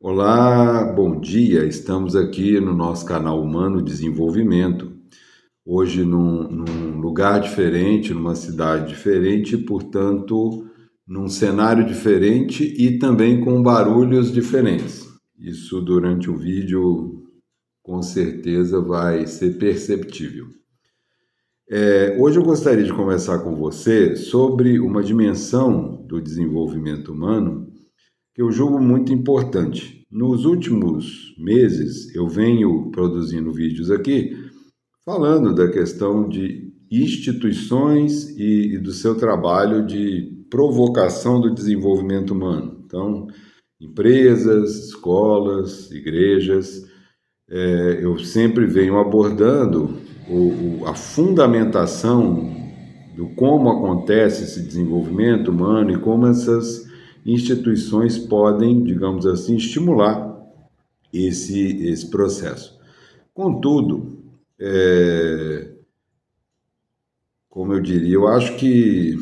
Olá, bom dia. Estamos aqui no nosso canal Humano Desenvolvimento, hoje num lugar diferente, numa cidade diferente, portanto, num cenário diferente e também com barulhos diferentes. Isso durante o vídeo com certeza vai ser perceptível. Hoje eu gostaria de conversar com você sobre uma dimensão do desenvolvimento humano que eu julgo muito importante. Nos últimos meses, eu venho produzindo vídeos aqui falando da questão de instituições e do seu trabalho de provocação do desenvolvimento humano. Então, empresas, escolas, igrejas, eu sempre venho abordando a fundamentação do como acontece esse desenvolvimento humano e como essas instituições podem, digamos assim, estimular esse processo. Contudo, como eu diria, eu acho que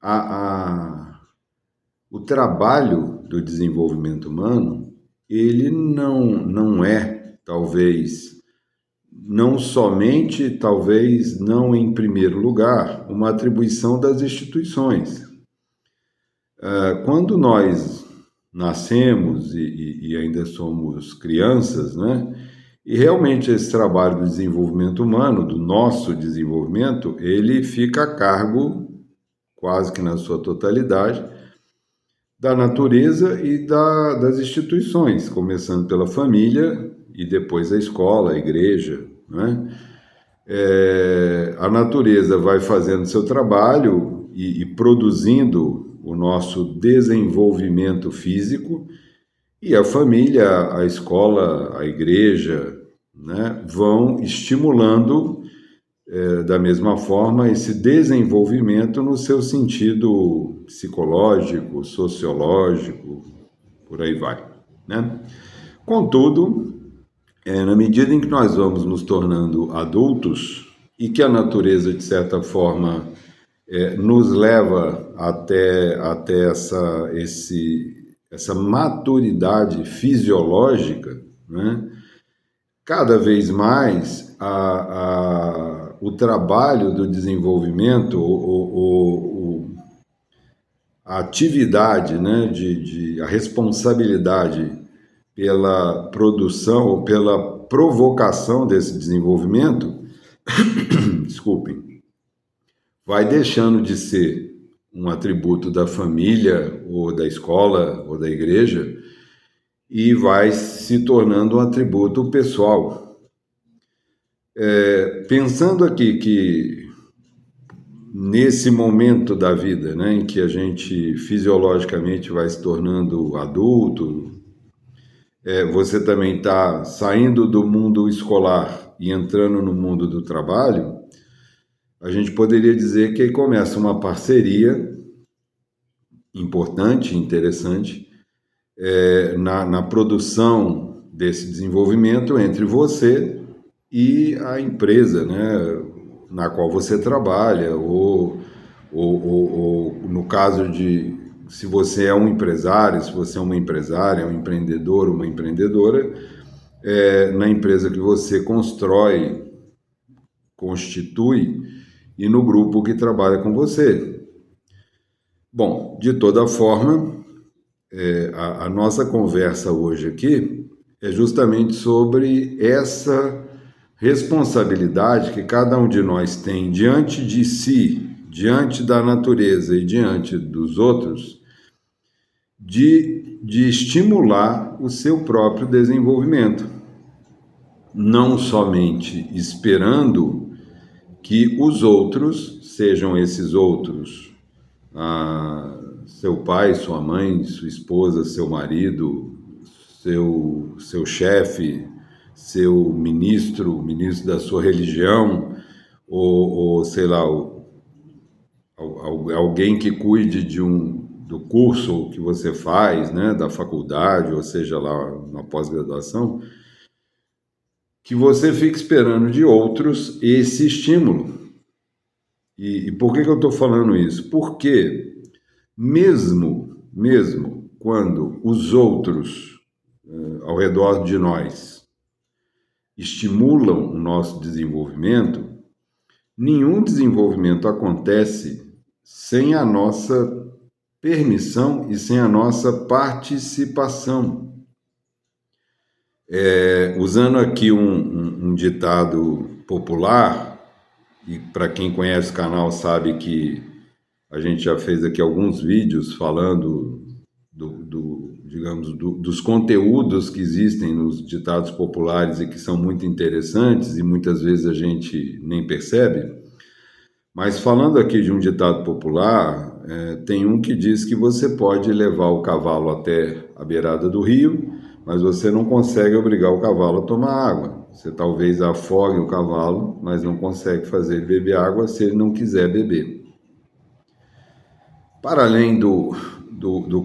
a, a, o trabalho do desenvolvimento humano, ele não é, talvez, não somente, talvez não em primeiro lugar, uma atribuição das instituições. Quando nós nascemos e ainda somos crianças, né? E realmente esse trabalho do desenvolvimento humano, do nosso desenvolvimento, ele fica a cargo, quase que na sua totalidade, da natureza e das instituições, começando pela família e depois a escola, a igreja, né? A natureza vai fazendo seu trabalho e produzindo o nosso desenvolvimento físico, e a família, a escola, a igreja, né, vão estimulando da mesma forma esse desenvolvimento no seu sentido psicológico, sociológico, por aí vai, né? Contudo, na medida em que nós vamos nos tornando adultos e que a natureza, de certa forma, nos leva até essa maturidade fisiológica, né? Cada vez mais o trabalho do desenvolvimento, a atividade, né, a responsabilidade pela produção ou pela provocação desse desenvolvimento, desculpem, vai deixando de ser um atributo da família ou da escola ou da igreja e vai se tornando um atributo pessoal. Pensando aqui que nesse momento da vida, né, em que a gente fisiologicamente vai se tornando adulto, você também está saindo do mundo escolar e entrando no mundo do trabalho, a gente poderia dizer que aí começa uma parceria importante, interessante, na produção desse desenvolvimento entre você e a empresa, né, na qual você trabalha, ou no caso de se você é um empresário, se você é uma empresária, um empreendedor, uma empreendedora, na empresa que você constrói, constitui, e no grupo que trabalha com você. Bom, de toda forma, a nossa conversa hoje aqui é justamente sobre essa responsabilidade que cada um de nós tem diante de si, diante da natureza e diante dos outros, de estimular o seu próprio desenvolvimento, não somente esperando que os outros, sejam esses outros, seu pai, sua mãe, sua esposa, seu marido, seu chefe, seu ministro da sua religião, ou sei lá, alguém que cuide do curso que você faz, né, da faculdade, ou seja lá, na pós-graduação, que você fique esperando de outros esse estímulo. E por que eu estou falando isso? Porque mesmo quando os outros ao redor de nós estimulam o nosso desenvolvimento, nenhum desenvolvimento acontece sem a nossa permissão e sem a nossa participação. Usando aqui um ditado popular, e para quem conhece o canal sabe que a gente já fez aqui alguns vídeos falando dos conteúdos que existem nos ditados populares e que são muito interessantes e muitas vezes a gente nem percebe. Mas falando aqui de um ditado popular, tem um que diz que você pode levar o cavalo até a beirada do rio, mas você não consegue obrigar o cavalo a tomar água. Você talvez afogue o cavalo, mas não consegue fazer ele beber água se ele não quiser beber. Para além do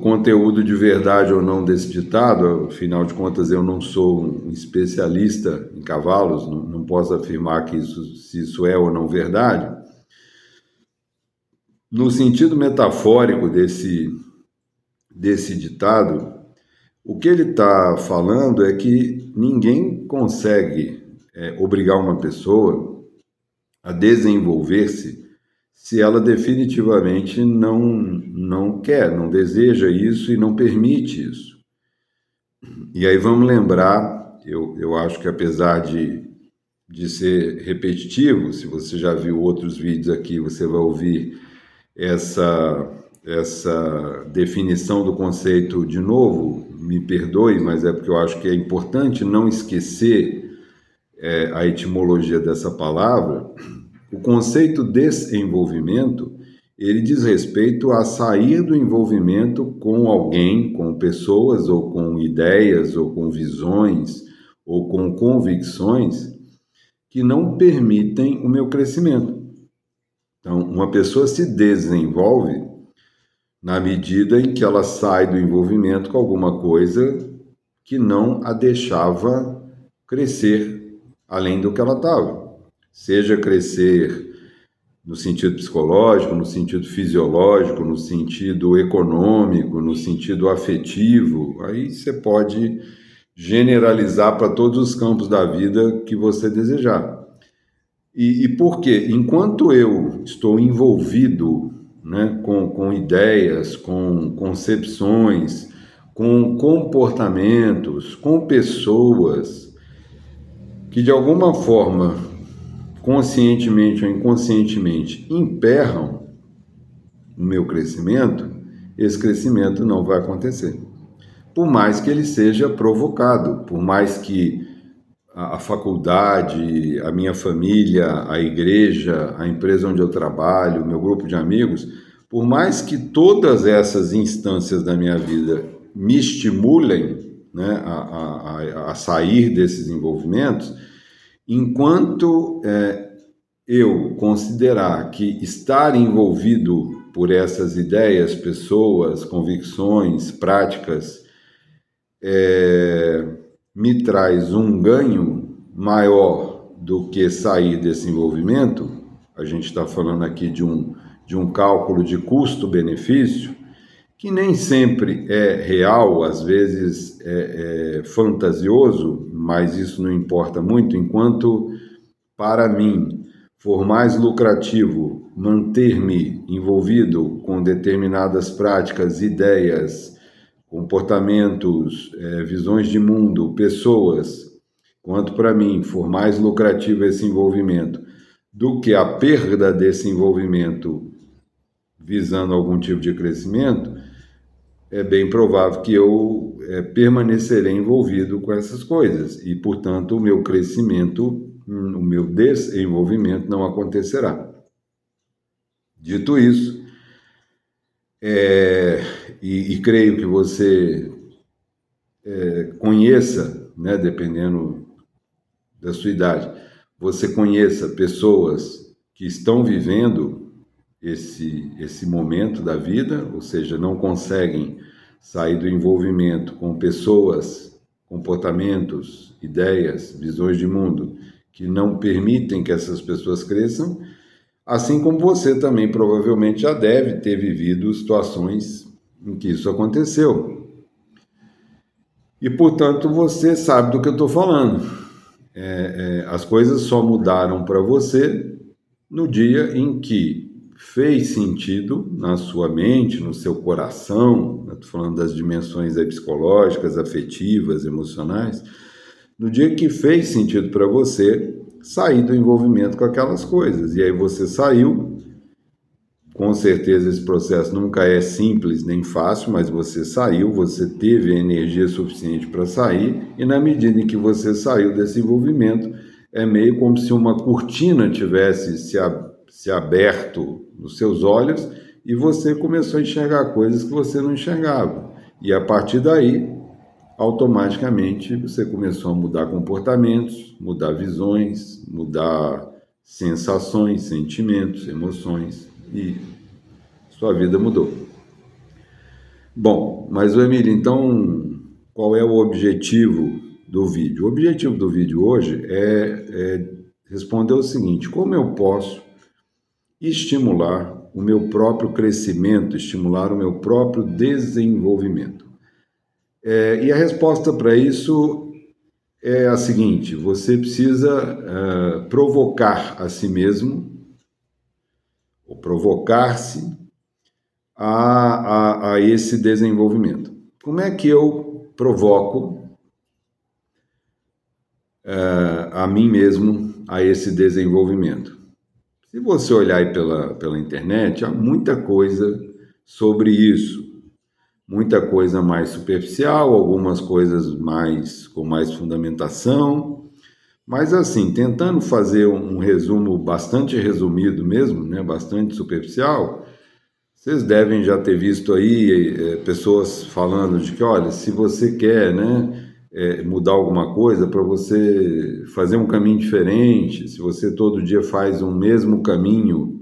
conteúdo de verdade ou não desse ditado, afinal de contas eu não sou um especialista em cavalos, não posso afirmar que se isso é ou não verdade. No sentido metafórico desse ditado, o que ele está falando é que ninguém consegue obrigar uma pessoa a desenvolver-se se ela definitivamente não quer, não deseja isso e não permite isso. E aí vamos lembrar, eu acho que apesar de ser repetitivo, se você já viu outros vídeos aqui, você vai ouvir essa definição do conceito de novo, me perdoe, mas é porque eu acho que é importante não esquecer a etimologia dessa palavra. O conceito desenvolvimento, ele diz respeito a sair do envolvimento com alguém, com pessoas, ou com ideias, ou com visões, ou com convicções que não permitem o meu crescimento. Então, uma pessoa se desenvolve na medida em que ela sai do envolvimento com alguma coisa que não a deixava crescer além do que ela estava. Seja crescer no sentido psicológico, no sentido fisiológico, no sentido econômico, no sentido afetivo. Aí você pode generalizar para todos os campos da vida que você desejar. E por quê? Enquanto eu estou envolvido, né, com ideias, com concepções, com comportamentos, com pessoas que de alguma forma, conscientemente ou inconscientemente, emperram o meu crescimento, esse crescimento não vai acontecer. Por mais que ele seja provocado, por mais que a faculdade, a minha família, a igreja, a empresa onde eu trabalho, o meu grupo de amigos, por mais que todas essas instâncias da minha vida me estimulem, né, a sair desses envolvimentos, enquanto eu considerar que estar envolvido por essas ideias, pessoas, convicções, práticas, me traz um ganho maior do que sair desse envolvimento, a gente está falando aqui de um cálculo de custo-benefício, que nem sempre é real, às vezes é fantasioso, mas isso não importa muito, enquanto para mim for mais lucrativo manter-me envolvido com determinadas práticas, ideias, comportamentos, visões de mundo, pessoas, quanto para mim for mais lucrativo esse envolvimento do que a perda desse envolvimento visando algum tipo de crescimento, é bem provável que eu permanecerei envolvido com essas coisas e, portanto, o meu crescimento, o meu desenvolvimento não acontecerá. Dito isso, e creio que você conheça, né, dependendo da sua idade, você conheça pessoas que estão vivendo esse momento da vida, ou seja, não conseguem sair do envolvimento com pessoas, comportamentos, ideias, visões de mundo que não permitem que essas pessoas cresçam, assim como você também provavelmente já deve ter vivido situações em que isso aconteceu. E, portanto, você sabe do que eu estou falando. As coisas só mudaram para você no dia em que fez sentido na sua mente, no seu coração, estou falando das dimensões psicológicas, afetivas, emocionais, no dia que fez sentido para você sair do envolvimento com aquelas coisas. E aí você saiu, com certeza esse processo nunca é simples nem fácil, mas você saiu, você teve a energia suficiente para sair, e na medida em que você saiu desse envolvimento, é meio como se uma cortina tivesse se aberto nos seus olhos e você começou a enxergar coisas que você não enxergava. E a partir daí, automaticamente, você começou a mudar comportamentos, mudar visões, mudar sensações, sentimentos, emoções, e sua vida mudou. Bom, mas o Emílio, então, qual é o objetivo do vídeo? O objetivo do vídeo hoje é responder o seguinte: como eu posso estimular o meu próprio crescimento, estimular o meu próprio desenvolvimento? E a resposta para isso é a seguinte: você precisa provocar a si mesmo, ou provocar-se a esse desenvolvimento. Como é que eu provoco a mim mesmo a esse desenvolvimento? Se você olhar aí pela internet, há muita coisa sobre isso. Muita coisa mais superficial, algumas coisas com mais fundamentação, mas assim, tentando fazer um resumo bastante resumido mesmo, né, bastante superficial. Vocês devem já ter visto aí pessoas falando de que, olha, se você quer, né, mudar alguma coisa, para você fazer um caminho diferente, se você todo dia faz um mesmo caminho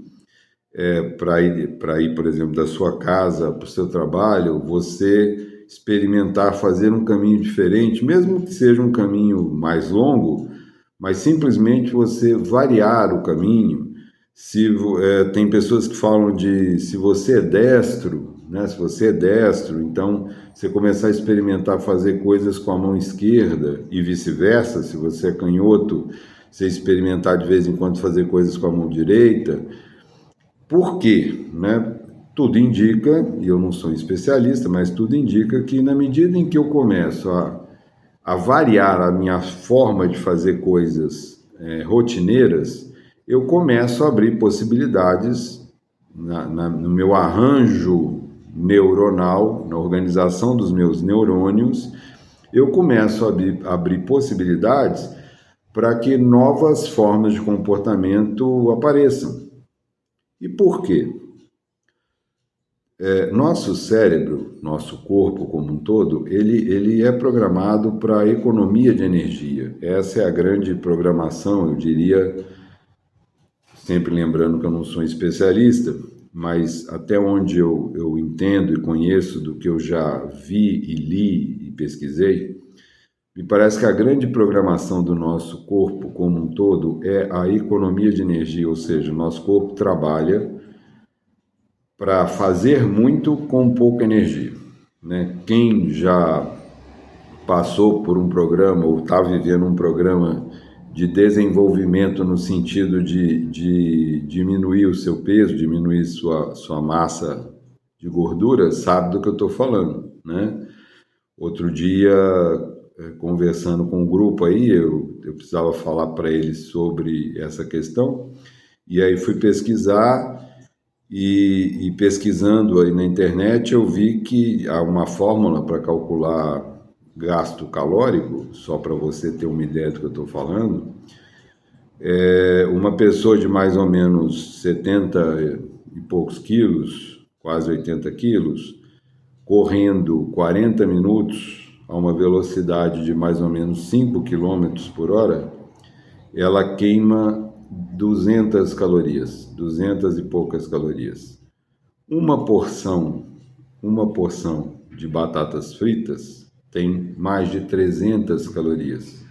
para ir, por exemplo, da sua casa para o seu trabalho, você experimentar fazer um caminho diferente, mesmo que seja um caminho mais longo, mas simplesmente você variar o caminho. Tem pessoas que falam de se você é destro, né? Se você é destro, então você começar a experimentar fazer coisas com a mão esquerda e vice-versa. Se você é canhoto, você experimentar de vez em quando fazer coisas com a mão direita. Por quê? Né? Tudo indica, e eu não sou especialista, mas tudo indica que na medida em que eu começo a variar a minha forma de fazer coisas rotineiras, eu começo a abrir possibilidades no meu arranjo neuronal, na organização dos meus neurônios, eu começo a abrir possibilidades para que novas formas de comportamento apareçam. E por quê? Nosso cérebro, nosso corpo como um todo, ele é programado para a economia de energia. Essa é a grande programação, eu diria, sempre lembrando que eu não sou especialista, mas até onde eu entendo e conheço do que eu já vi e li e pesquisei, me parece que a grande programação do nosso corpo como um todo é a economia de energia, ou seja, o nosso corpo trabalha para fazer muito com pouca energia, né? Quem já passou por um programa ou está vivendo um programa de desenvolvimento no sentido de diminuir o seu peso, diminuir sua massa de gordura, sabe do que eu estou falando, né? Outro dia, conversando com um grupo aí, eu precisava falar para eles sobre essa questão, e aí fui pesquisar. E pesquisando aí na internet, eu vi que há uma fórmula para calcular gasto calórico, só para você ter uma ideia do que eu estou falando. Uma pessoa de mais ou menos 70 e poucos quilos, quase 80 quilos, correndo 40 minutos a uma velocidade de mais ou menos 5 quilômetros por hora, ela queima 200 calorias, 200 e poucas calorias. Uma porção de batatas fritas tem mais de 300 calorias.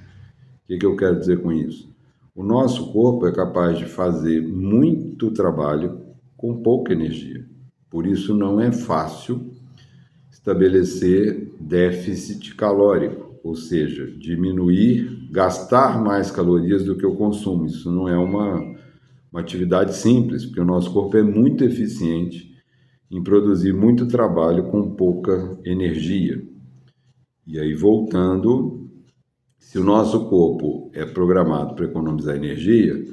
O que eu quero dizer com isso? O nosso corpo é capaz de fazer muito trabalho com pouca energia. Por isso não é fácil estabelecer déficit calórico, ou seja, diminuir, gastar mais calorias do que eu consumo. Isso não é uma atividade simples, porque o nosso corpo é muito eficiente em produzir muito trabalho com pouca energia. E aí, voltando, se o nosso corpo é programado para economizar energia,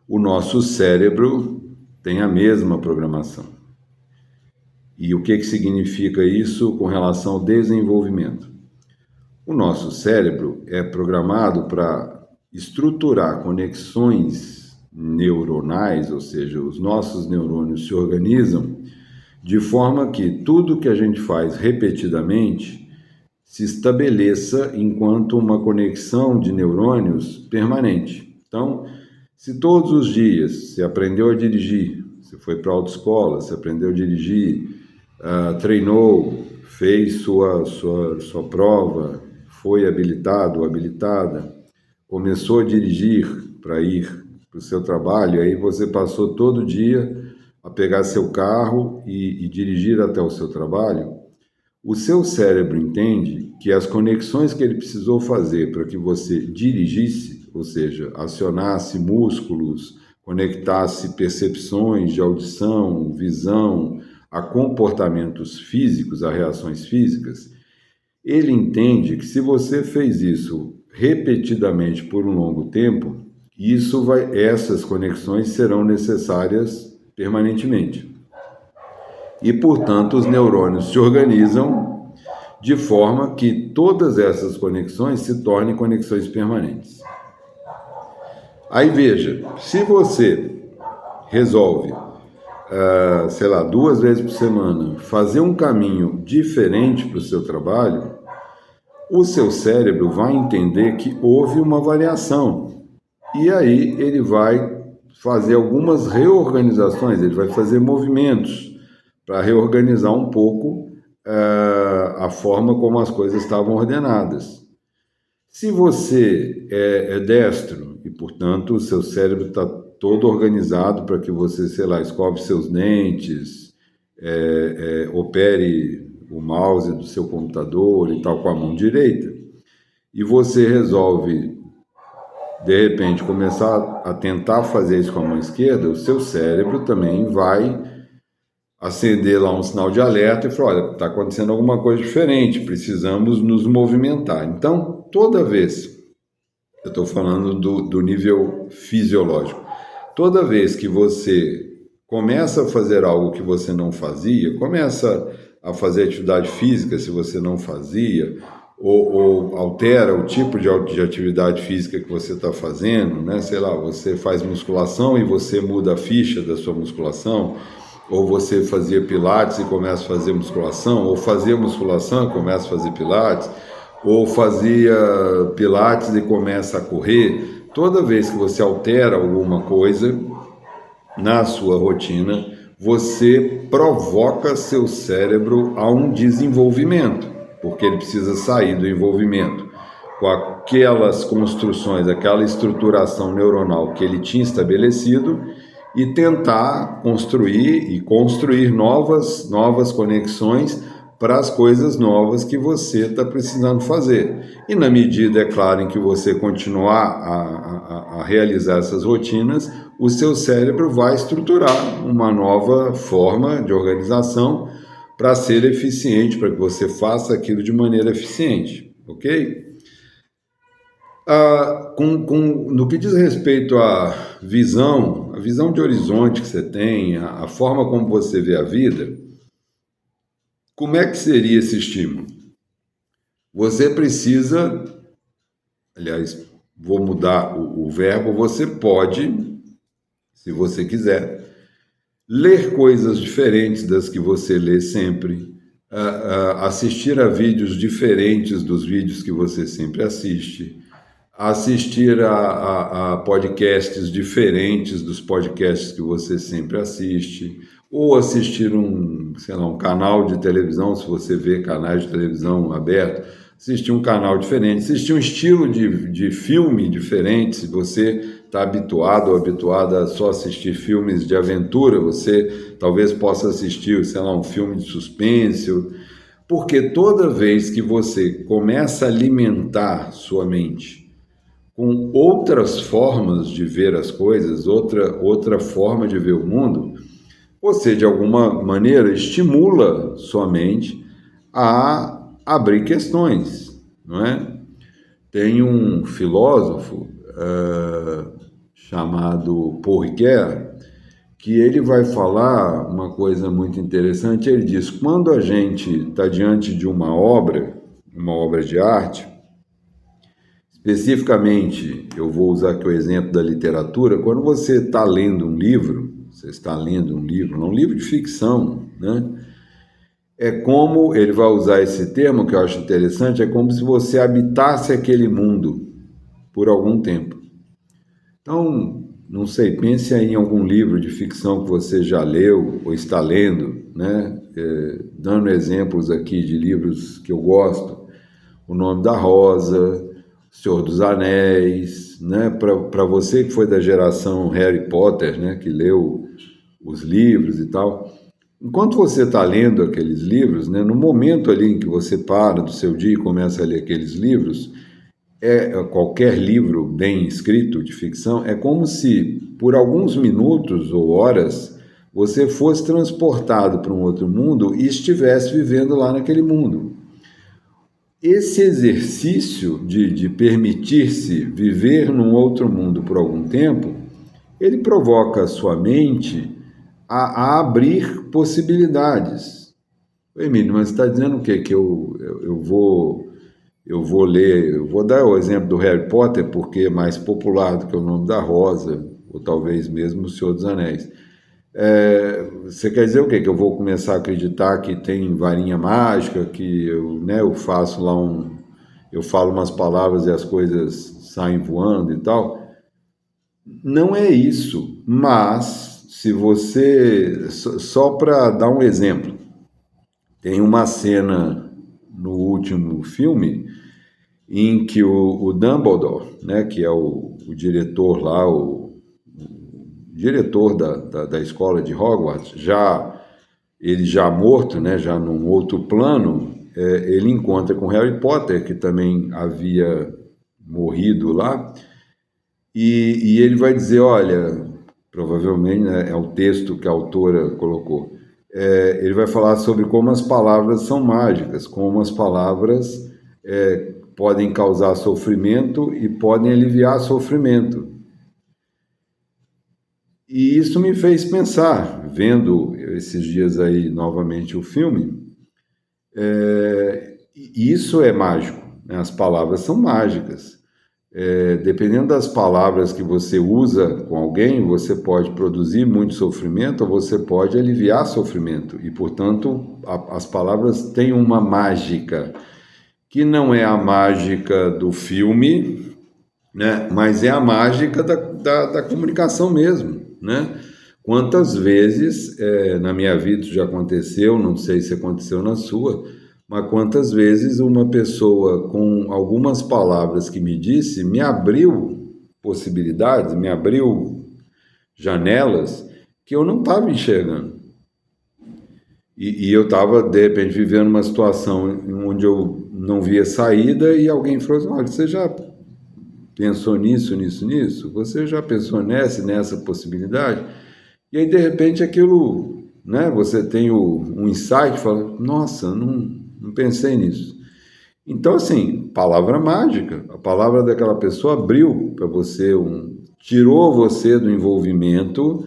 o nosso cérebro tem a mesma programação. E o que significa isso com relação ao desenvolvimento? O nosso cérebro é programado para estruturar conexões neuronais, ou seja, os nossos neurônios se organizam de forma que tudo que a gente faz repetidamente se estabeleça enquanto uma conexão de neurônios permanente. Então, se todos os dias você aprendeu a dirigir, você foi para a autoescola, você aprendeu a dirigir, treinou, fez sua prova, foi habilitado ou habilitada, começou a dirigir para ir para o seu trabalho, aí você passou todo dia a pegar seu carro e dirigir até o seu trabalho, o seu cérebro entende que as conexões que ele precisou fazer para que você dirigisse, ou seja, acionasse músculos, conectasse percepções de audição, visão, a comportamentos físicos, a reações físicas, ele entende que se você fez isso repetidamente por um longo tempo, essas conexões serão necessárias permanentemente. E, portanto, os neurônios se organizam de forma que todas essas conexões se tornem conexões permanentes. Aí veja, se você resolve, 2 vezes por semana, fazer um caminho diferente para o seu trabalho, o seu cérebro vai entender que houve uma variação. E aí ele vai fazer algumas reorganizações, ele vai fazer movimentos para reorganizar um pouco a forma como as coisas estavam ordenadas. Se você é destro e, portanto, o seu cérebro está todo organizado para que você, escove seus dentes, opere o mouse do seu computador e tal com a mão direita, e você resolve, de repente, começar a tentar fazer isso com a mão esquerda, o seu cérebro também vai acender lá um sinal de alerta e falar, olha, está acontecendo alguma coisa diferente, precisamos nos movimentar. Então, toda vez, eu estou falando do nível fisiológico, toda vez que você começa a fazer algo que você não fazia, começa a fazer atividade física se você não fazia, ou altera o tipo de atividade física que você está fazendo, né? Você faz musculação e você muda a ficha da sua musculação, ou você fazia pilates e começa a fazer musculação, ou fazia musculação e começa a fazer pilates, ou fazia pilates e começa a correr. Toda vez que você altera alguma coisa na sua rotina, você provoca seu cérebro a um desenvolvimento, porque ele precisa sair do envolvimento com aquelas construções, aquela estruturação neuronal que ele tinha estabelecido e tentar construir novas conexões para as coisas novas que você está precisando fazer. E na medida, é claro, em que você continuar a realizar essas rotinas, o seu cérebro vai estruturar uma nova forma de organização para ser eficiente, para que você faça aquilo de maneira eficiente, ok? No que diz respeito à visão, a visão de horizonte que você tem, a forma como você vê a vida, como é que seria esse estímulo? Você precisa, aliás, vou mudar o verbo, você pode, se você quiser, ler coisas diferentes das que você lê sempre, assistir a vídeos diferentes dos vídeos que você sempre assiste, assistir a podcasts diferentes dos podcasts que você sempre assiste, ou assistir um canal de televisão, se você vê canais de televisão aberto, assistir um canal diferente, assistir um estilo de filme diferente, se você está habituado ou habituada a só assistir filmes de aventura, você talvez possa assistir, um filme de suspense, Porque toda vez que você começa a alimentar sua mente com outras formas de ver as coisas, outra forma de ver o mundo, você, de alguma maneira, estimula sua mente a abrir questões, não é? Tem um filósofo chamado Paul Ricoeur, que ele vai falar uma coisa muito interessante. Ele diz: quando a gente está diante de uma obra de arte, especificamente, eu vou usar aqui o exemplo da literatura, quando você está lendo um livro, um livro de ficção, né? É como, ele vai usar esse termo que eu acho interessante, é como se você habitasse aquele mundo por algum tempo. Então, não sei, pense aí em algum livro de ficção que você já leu ou está lendo, né? Dando exemplos aqui de livros que eu gosto: O Nome da Rosa, O Senhor dos Anéis, né? Para você que foi da geração Harry Potter, né? Que leu os livros e tal. Enquanto você está lendo aqueles livros, né? No momento ali em que você para do seu dia e começa a ler aqueles livros, qualquer livro bem escrito de ficção, é como se por alguns minutos ou horas você fosse transportado para um outro mundo e estivesse vivendo lá naquele mundo. Esse exercício de permitir-se viver num outro mundo por algum tempo, ele provoca a sua mente a abrir possibilidades. Emílio, mas você está dizendo o quê? Que eu vou ler, eu vou dar o exemplo do Harry Potter, porque é mais popular do que o Nome da Rosa, ou talvez mesmo o Senhor dos Anéis. Você quer dizer o quê? Que eu vou começar a acreditar que tem varinha mágica, que eu faço lá eu falo umas palavras e as coisas saem voando e tal? Não é isso, mas se você, só para dar um exemplo, tem uma cena no último filme em que o Dumbledore, né, que é o diretor lá, o diretor da escola de Hogwarts, ele já morto, né, já num outro plano, ele encontra com Harry Potter, que também havia morrido lá, e ele vai dizer: olha, provavelmente, né, é o texto que a autora colocou, ele vai falar sobre como as palavras são mágicas, como as palavras podem causar sofrimento e podem aliviar sofrimento. E isso me fez pensar, vendo esses dias aí novamente o filme, isso é mágico, né? As palavras são mágicas. Dependendo das palavras que você usa com alguém, você pode produzir muito sofrimento ou você pode aliviar sofrimento. E, portanto, as palavras têm uma mágica, que não é a mágica do filme, né? Mas é a mágica da comunicação mesmo, né? Quantas vezes na minha vida isso já aconteceu, não sei se aconteceu na sua, mas quantas vezes uma pessoa com algumas palavras que me disse me abriu possibilidades, me abriu janelas que eu não estava enxergando. E eu estava, de repente, vivendo uma situação onde eu não via saída e alguém falou assim: olha, você já pensou nisso, nisso, nisso? Você já pensou nessa possibilidade? E aí, de repente, aquilo, né? Você tem um insight e fala: nossa, não pensei nisso. Então, assim, palavra mágica. A palavra daquela pessoa abriu para você, tirou você do envolvimento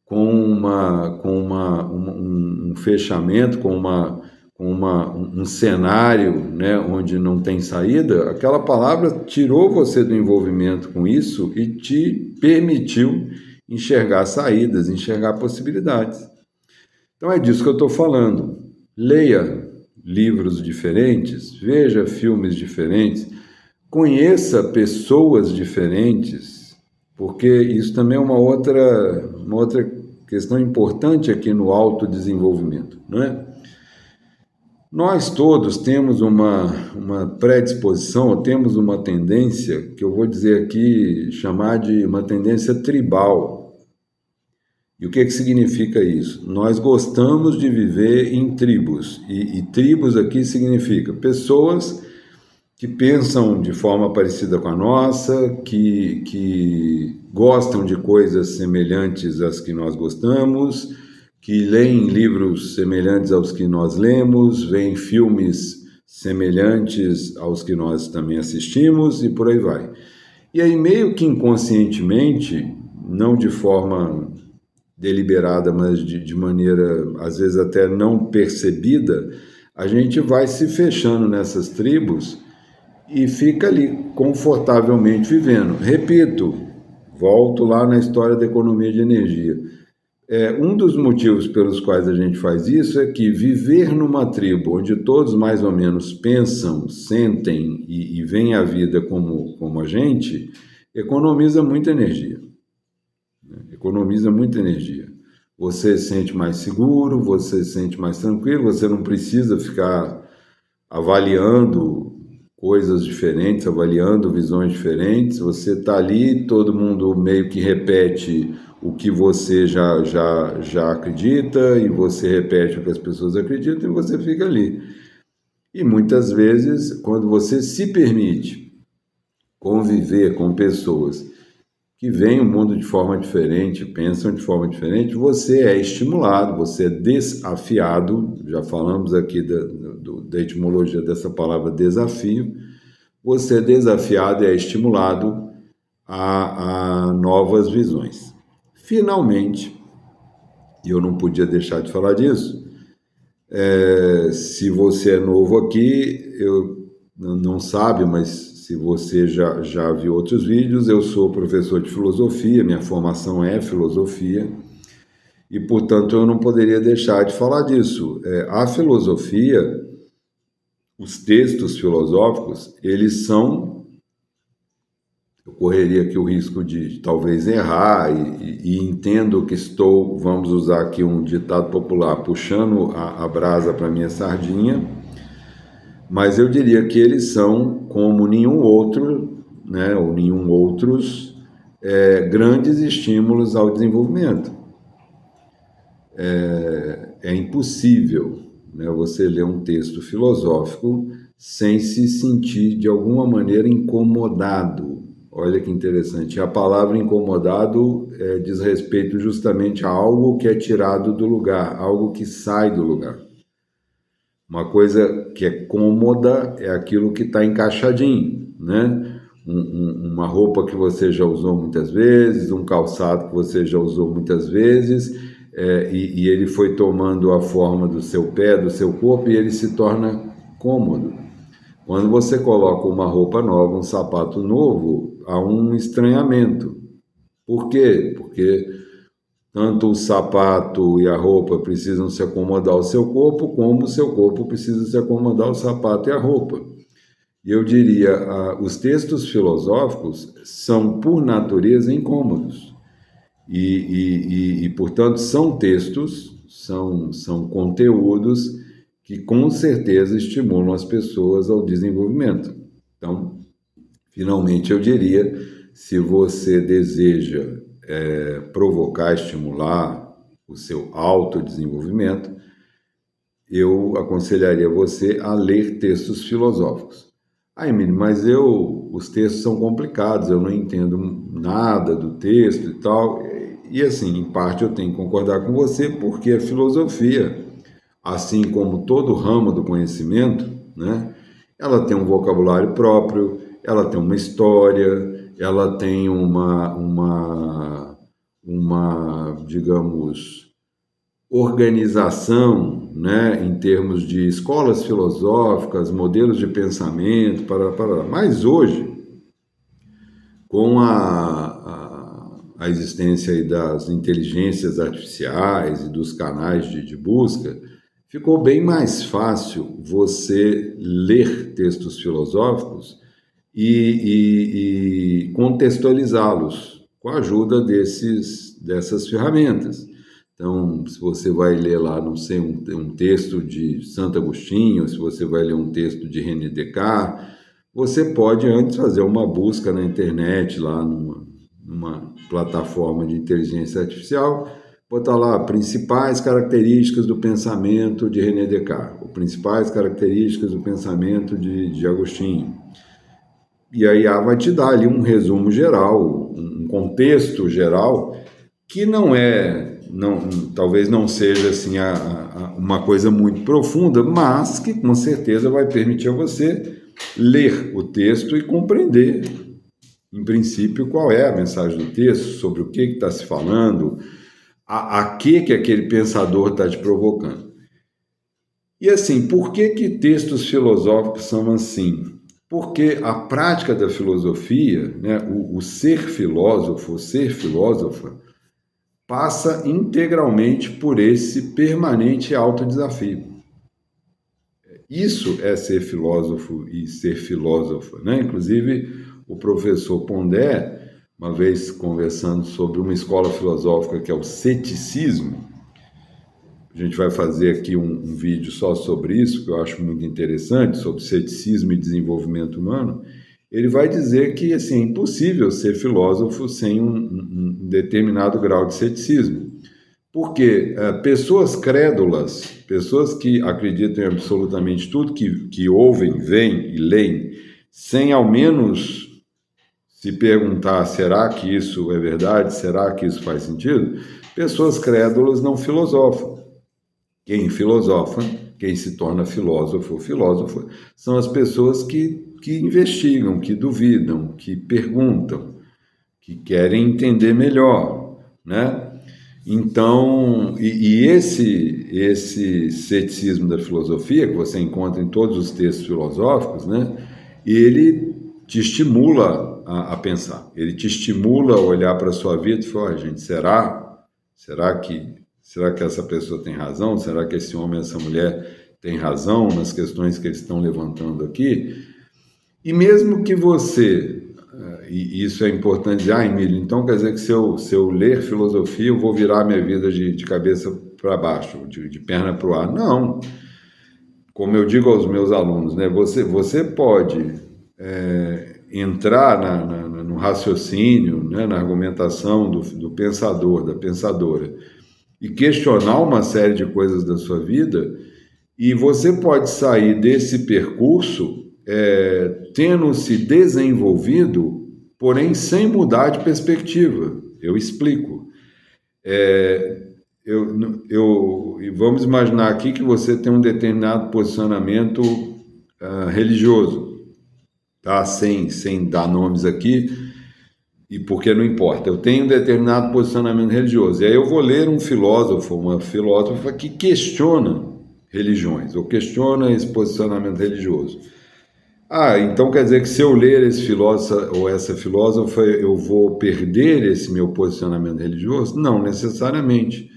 com um fechamento, com um cenário, né, onde não tem saída. Aquela palavra tirou você do envolvimento com isso e te permitiu enxergar saídas, enxergar possibilidades. Então é disso que eu estou falando. Leia livros diferentes, veja filmes diferentes, conheça pessoas diferentes, porque isso também é uma outra questão importante aqui no autodesenvolvimento, não é? Nós todos temos uma predisposição, temos uma tendência, que eu vou dizer aqui, chamar de uma tendência tribal. E o que significa isso? Nós gostamos de viver em tribos, e tribos aqui significa pessoas que pensam de forma parecida com a nossa, que gostam de coisas semelhantes às que nós gostamos, que leem livros semelhantes aos que nós lemos, veem filmes semelhantes aos que nós também assistimos e por aí vai. E aí, meio que inconscientemente, não de forma deliberada, mas de maneira, às vezes, até não percebida, a gente vai se fechando nessas tribos e fica ali confortavelmente vivendo. Repito, volto lá na história da economia de energia. Um dos motivos pelos quais a gente faz isso é que viver numa tribo onde todos mais ou menos pensam, sentem e veem a vida como a gente, economiza muita energia. Economiza muita energia. Você se sente mais seguro, você se sente mais tranquilo, você não precisa ficar avaliando coisas diferentes, avaliando visões diferentes. Você está ali, todo mundo meio que repete o que você já acredita, e você repete o que as pessoas acreditam, e você fica ali. E muitas vezes, quando você se permite conviver com pessoas que veem o mundo de forma diferente, pensam de forma diferente, você é estimulado, você é desafiado. Já falamos aqui da etimologia dessa palavra desafio. Você é desafiado e é estimulado a novas visões. Finalmente, e eu não podia deixar de falar disso, se você é novo aqui, eu não sabe, mas se você já viu outros vídeos, eu sou professor de filosofia, minha formação é filosofia, e, portanto, eu não poderia deixar de falar disso. A filosofia, os textos filosóficos, eles são... Eu correria aqui o risco de talvez errar, e entendo que estou, vamos usar aqui um ditado popular, puxando a brasa para minha sardinha, mas eu diria que eles são como nenhum outro, né, ou nenhum outros, grandes estímulos ao desenvolvimento. É impossível, né, você ler um texto filosófico sem se sentir de alguma maneira incomodado. Olha que interessante, a palavra incomodado diz respeito justamente a algo que é tirado do lugar, algo que sai do lugar. Uma coisa que é cômoda é aquilo que está encaixadinho, né? Uma roupa que você já usou muitas vezes, um calçado que você já usou muitas vezes, e ele foi tomando a forma do seu pé, do seu corpo, e ele se torna cômodo. Quando você coloca uma roupa nova, um sapato novo, há um estranhamento. Por quê? Porque tanto o sapato e a roupa precisam se acomodar ao seu corpo, como o seu corpo precisa se acomodar ao sapato e à roupa. E eu diria, os textos filosóficos são, por natureza, incômodos. Portanto, são textos, são conteúdos que, com certeza, estimulam as pessoas ao desenvolvimento. Então, finalmente, eu diria, se você deseja provocar, estimular o seu autodesenvolvimento, eu aconselharia você a ler textos filosóficos. Emílio, mas os textos são complicados, eu não entendo nada do texto e tal. E assim, em parte eu tenho que concordar com você, porque a filosofia, assim como todo ramo do conhecimento, né, ela tem um vocabulário próprio, ela tem uma história, ela tem uma digamos, organização, né, em termos de escolas filosóficas, modelos de pensamento, Mas hoje, com a existência aí das inteligências artificiais e dos canais de busca, ficou bem mais fácil você ler textos filosóficos e contextualizá-los com a ajuda dessas ferramentas. Então, se você vai ler lá, não sei, um texto de Santo Agostinho, se você vai ler um texto de René Descartes, você pode antes fazer uma busca na internet, lá numa plataforma de inteligência artificial, botar lá principais características do pensamento de René Descartes, ou principais características do pensamento de Agostinho. E a IA vai te dar ali um resumo geral, um contexto geral, que talvez não seja assim uma coisa muito profunda, mas que com certeza vai permitir a você ler o texto e compreender, em princípio, qual é a mensagem do texto, sobre o que está se falando, a que aquele pensador está te provocando. E assim, por que textos filosóficos são assim? Porque a prática da filosofia, né, o ser filósofo, o ser filósofa, passa integralmente por esse permanente autodesafio. Isso é ser filósofo e ser filósofa, né? Inclusive, o professor Pondé, uma vez conversando sobre uma escola filosófica que é o ceticismo, a gente vai fazer aqui um vídeo só sobre isso, que eu acho muito interessante, sobre ceticismo e desenvolvimento humano. Ele vai dizer que assim, é impossível ser filósofo sem um determinado grau de ceticismo. Porque pessoas crédulas, pessoas que acreditam em absolutamente tudo que ouvem, veem e leem, sem ao menos se perguntar, será que isso é verdade? Será que isso faz sentido? Pessoas crédulas não filosofam. Quem filosofa, quem se torna filósofo ou filósofa, são as pessoas que investigam, que duvidam, que perguntam, que querem entender melhor, né? Então, esse ceticismo da filosofia, que você encontra em todos os textos filosóficos, né? Ele te estimula a pensar, ele te estimula a olhar para a sua vida e falar, gente, será que essa pessoa tem razão? Será que esse homem, essa mulher tem razão nas questões que eles estão levantando aqui? E mesmo que você, e isso é importante dizer, Emílio, então quer dizer que se eu ler filosofia, eu vou virar minha vida de cabeça para baixo, de perna para o ar. Não. Como eu digo aos meus alunos, né, você pode entrar no raciocínio, né, na argumentação do pensador, da pensadora, e questionar uma série de coisas da sua vida, e você pode sair desse percurso tendo se desenvolvido, porém sem mudar de perspectiva. Eu explico. Vamos imaginar aqui que você tem um determinado posicionamento religioso, tá? Sem dar nomes aqui, e porque não importa. Eu tenho um determinado posicionamento religioso. E aí eu vou ler um filósofo, uma filósofa que questiona religiões, ou questiona esse posicionamento religioso. Então quer dizer que se eu ler esse filósofo ou essa filósofa, eu vou perder esse meu posicionamento religioso? Não necessariamente.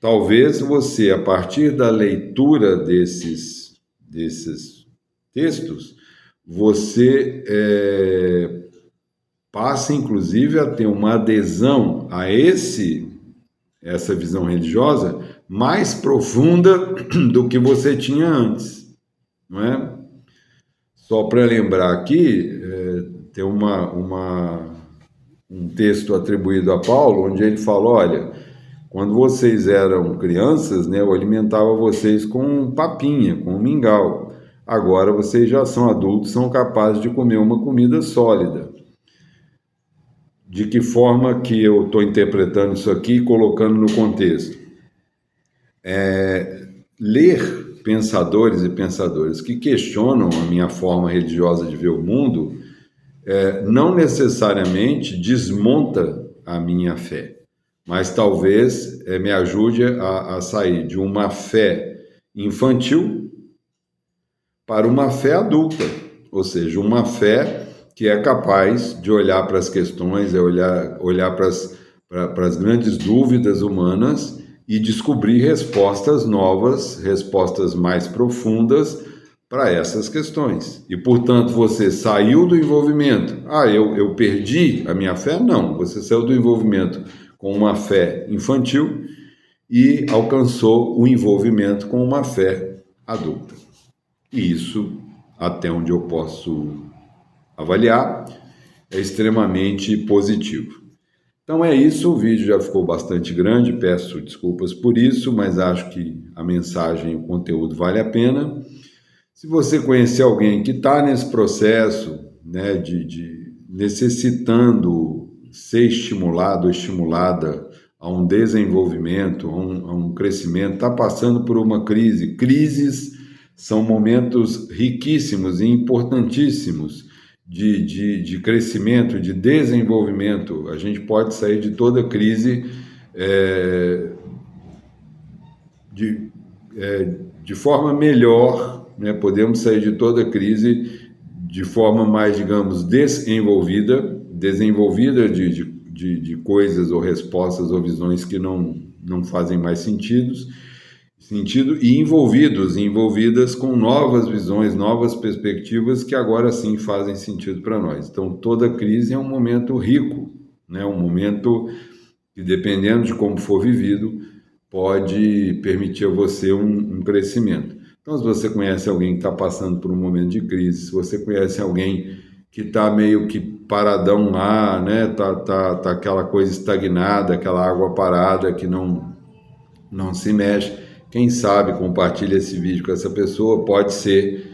Talvez você, a partir da leitura desses textos, você passe, inclusive, a ter uma adesão a essa visão religiosa mais profunda do que você tinha antes, não é? Só para lembrar aqui, tem um texto atribuído a Paulo, onde ele fala, olha, quando vocês eram crianças, né, eu alimentava vocês com papinha, com mingau. Agora vocês já são adultos, são capazes de comer uma comida sólida. De que forma que eu estou interpretando isso aqui e colocando no contexto? Ler pensadores e pensadoras que questionam a minha forma religiosa de ver o mundo não necessariamente desmonta a minha fé, mas talvez me ajude a sair de uma fé infantil para uma fé adulta, ou seja, uma fé que é capaz de olhar para as questões, olhar para as grandes dúvidas humanas e descobrir respostas novas, respostas mais profundas para essas questões. E, portanto, você saiu do envolvimento. Eu perdi a minha fé? Não, você saiu do envolvimento com uma fé infantil e alcançou o envolvimento com uma fé adulta. E isso, até onde eu posso avaliar, é extremamente positivo. Então é isso, o vídeo já ficou bastante grande, peço desculpas por isso, mas acho que a mensagem, o conteúdo vale a pena. Se você conhecer alguém que está nesse processo, né, de necessitando ser estimulado ou estimulada a um desenvolvimento, a um crescimento, está passando por uma crise. Crises são momentos riquíssimos e importantíssimos de crescimento, de desenvolvimento. A gente pode sair de toda crise de, de forma melhor, né? Podemos sair de toda crise de forma mais, digamos, desenvolvida de coisas ou respostas ou visões que não fazem mais sentido e envolvidas com novas visões, novas perspectivas que agora sim fazem sentido para nós. Então, toda crise é um momento rico, né? Um momento que, dependendo de como for vivido, pode permitir a você um crescimento. Então, se você conhece alguém que está passando por um momento de crise, se você conhece alguém que está meio que paradão lá, né? Tá aquela coisa estagnada, aquela água parada que não se mexe, quem sabe compartilha esse vídeo com essa pessoa. Pode ser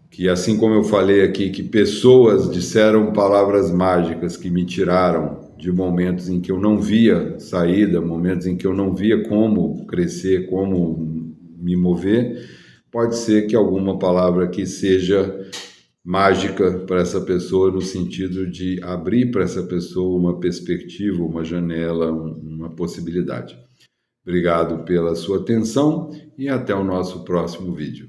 que, assim como eu falei aqui, que pessoas disseram palavras mágicas que me tiraram de momentos em que eu não via saída, momentos em que eu não via como crescer, como me mover. Pode ser que alguma palavra aqui seja mágica para essa pessoa, no sentido de abrir para essa pessoa uma perspectiva, uma janela, uma possibilidade. Obrigado pela sua atenção e até o nosso próximo vídeo.